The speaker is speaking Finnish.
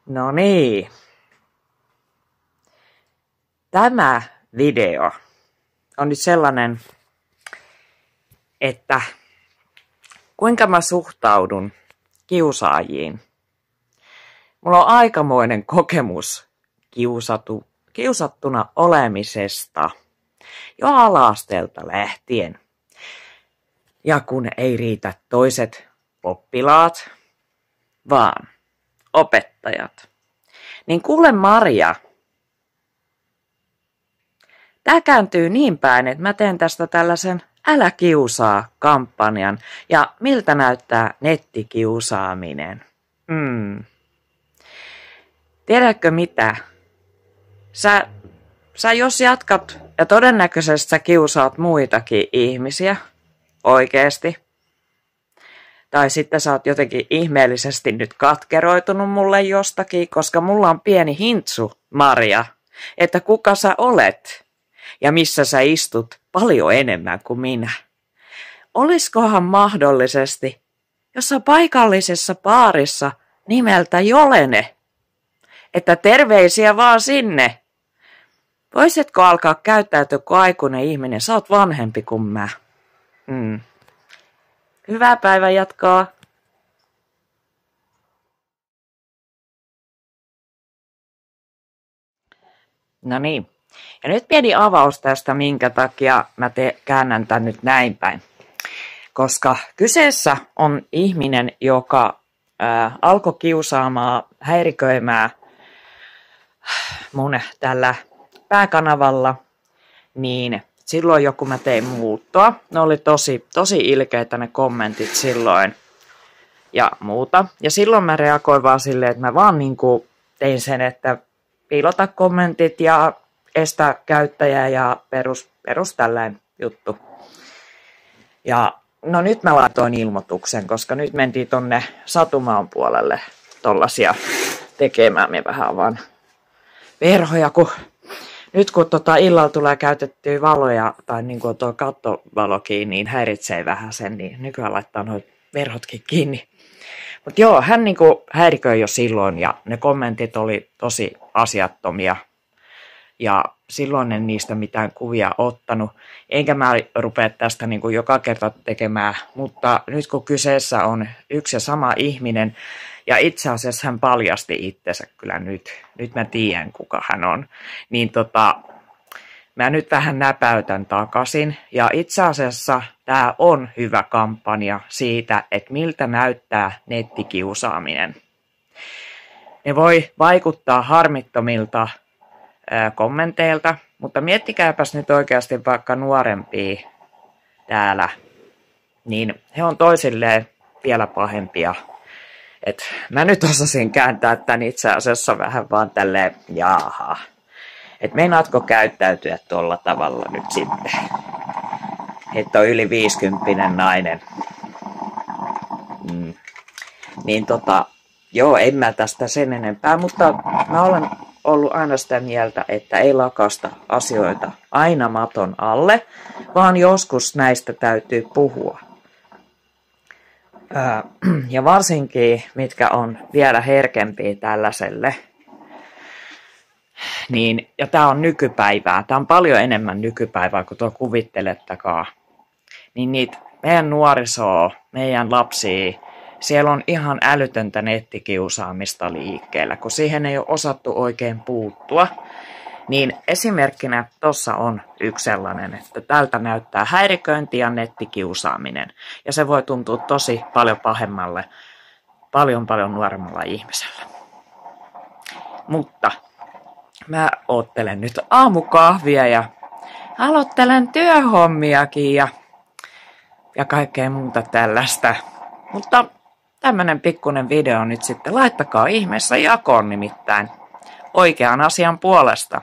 No niin. Tämä video on nyt sellainen, että kuinka mä suhtaudun kiusaajiin. Mulla on aikamoinen kokemus kiusattuna olemisesta jo ala-asteelta lähtien. Ja kun ei riitä toiset oppilaat, vaan opettajat. Niin kuule Maria, tää kääntyy niin päin, että mä teen tästä tällaisen Älä kiusaa -kampanjan. Ja miltä näyttää nettikiusaaminen? Tiedätkö mitä? Sä jos jatkat, ja todennäköisesti sä kiusaat muitakin ihmisiä, oikeesti. Tai sitten sä oot jotenkin ihmeellisesti nyt katkeroitunut mulle jostakin, koska mulla on pieni hintsu, Maria, että kuka sä olet ja missä sä istut paljon enemmän kuin minä. Oliskohan mahdollisesti jossain paikallisessa baarissa nimeltä Jolene, että terveisiä vaan sinne. Voisitko alkaa käyttäytyä kuin aikuinen ihminen? Sä oot vanhempi kuin mä. Hyvää päivän jatkoa. No niin. Ja nyt pieni avaus tästä, minkä takia mä käännän tän nyt näin päin. Koska kyseessä on ihminen, joka alkoi kiusaamaan, häiriköimään mun tällä pääkanavalla, niin silloin joku mä tein muuttoa. Ne oli tosi ilkeitä ne kommentit silloin ja muuta. Ja silloin mä reagoin vaan silleen, että mä vaan niinku tein sen, että piilota kommentit ja estä käyttäjää ja perus tällainen juttu. Ja no nyt mä laitoin ilmoituksen, koska nyt mentiin tonne Satumaan puolelle tollasia tekemään. Me vähän vaan verhoja, kun nyt kun illalla tulee käytettyä valoja, tai niin kuin tuo kattovalokin, niin häiritsee vähän sen, niin nykyään laittaa nuo verhotkin kiinni. Mutta joo, hän niin kuin häiriköi jo silloin, ja ne kommentit oli tosi asiattomia. Ja silloin en niistä mitään kuvia ottanut. Enkä mä rupea tästä niin kuin joka kerta tekemään, mutta nyt kun kyseessä on yksi ja sama ihminen, ja itse asiassa hän paljasti itsensä kyllä nyt. Nyt mä tiedän, kuka hän on. Niin mä nyt vähän näpäytän takaisin. Ja itse asiassa tää on hyvä kampanja siitä, että miltä näyttää nettikiusaaminen. Ne voi vaikuttaa harmittomilta kommenteilta, mutta miettikääpäs nyt oikeasti vaikka nuorempia täällä. Niin he on toisilleen vielä pahempia. Et mä nyt osasin kääntää tän itse asiassa vähän vaan tälleen, jaha. Et meinaatko käyttäytyä tuolla tavalla nyt sitten? Että on yli 50 nainen. Niin joo, en mä tästä sen enempää, mutta mä olen ollut aina sitä mieltä, että ei lakasta asioita aina maton alle, vaan joskus näistä täytyy puhua. Ja varsinkin, mitkä on vielä herkempiä tällaiselle, niin, ja tää on nykypäivää, tää on paljon enemmän nykypäivää kuin tuo kuvittelettakaan, niin niitä meidän nuorisoa, meidän lapsia, siellä on ihan älytöntä nettikiusaamista liikkeellä, kun siihen ei ole osattu oikein puuttua. Niin esimerkkinä tuossa on yksi sellainen, että tältä näyttää häiriköinti ja nettikiusaaminen. Ja se voi tuntua tosi paljon pahemmalle, paljon nuoremmalla ihmisellä. Mutta mä oottelen nyt aamukahvia ja aloittelen työhommiakin ja kaikkea muuta tällaista. Mutta tämmönen pikkunen video nyt sitten. Laittakaa ihmeessä jakoon nimittäin oikean asian puolesta.